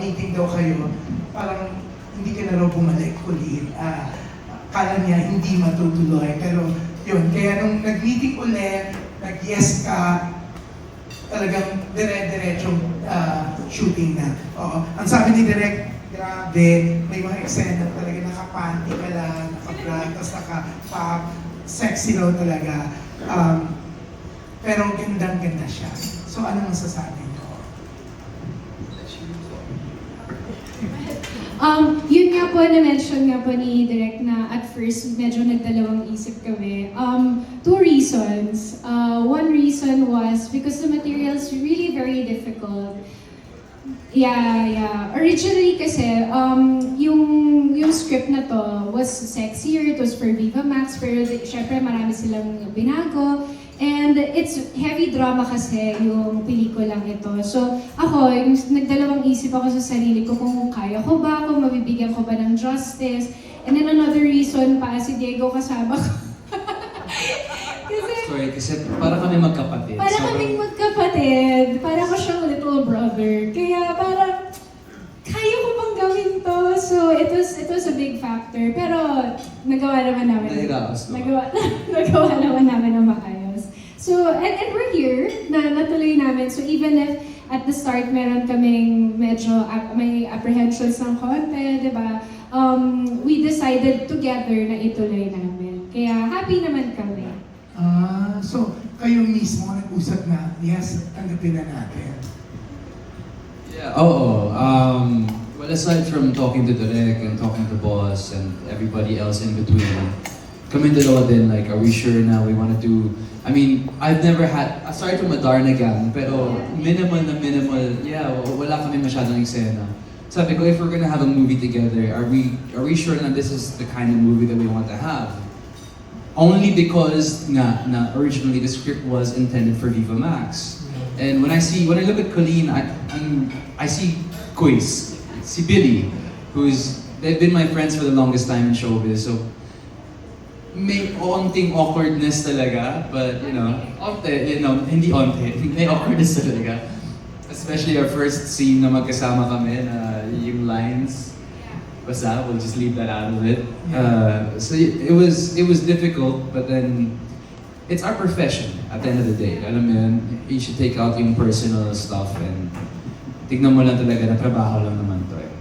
meeting daw kayo, parang hindi ka na raw bumalik ulit. Kala niya hindi matutuloy. Pero yun, kaya nung nag-meeting ulit, nag-yes ka, talagang dire-diretsong shooting na. Oo. Ang sabi ni Direk, grabe, may mga eksena talaga nakapanty ka lang, naka-bra, tapos naka-pop, sexy daw talaga. Pero gandang-ganda siya. So ano masasabi niyo? Yun nga po, na-mention nga po ni Direk na at first medyo nagdalawang isip kami. Two reasons. One reason was because the material is really very difficult. Yeah. Originally kasi, yung script na to was sexier, it was for Viva Max, pero syempre marami silang binago. And it's heavy drama kasi yung pelikulang ito. So ako, yung nagdalawang isip ako sa sarili ko kung kaya ko ba, kung mabibigyan ko ba ng justice. And then another reason pa, si Diego kasama ko. Kasi para kami magkapatid. Para kaming magkapatid. Para ko siyang little brother. Kaya parang, kaya ko bang gawin to? So it was a big factor. Pero nagawa naman namin. Nagawa naman namin ng maayos. So, and we're here, natuloy namin. So even if at the start meron kaming medyo may apprehensions ng konti, di ba? We decided together na ituloy namin. Kaya happy naman kami. So kayo mismo nag-usap na, yes, tanggapin na natin. Yeah, well, aside from talking to Direk and talking to Boss and everybody else in between, kami dalawa din, like, are we sure now we want to do... I mean, I've never had, aside from Adarna Gang, pero minimal, yeah, wala kami masyadong eksena. Sabi ko, if we're gonna have a movie together, are we sure na this is the kind of movie that we want to have? Only because na originally the script was intended for Viva Max. And when I look at Colleen, I see Quiz, si Billy, they've been my friends for the longest time in showbiz, so may onting awkwardness talaga, but hindi onte, may awkwardness talaga. Especially our first scene na magkasama kami na yung lines, basta, we'll just leave that out of it. So it was difficult, but then it's our profession at the end of the day. Alam mo yun, you should take out yung personal stuff and tignan mo lang talaga na trabaho lang naman to eh.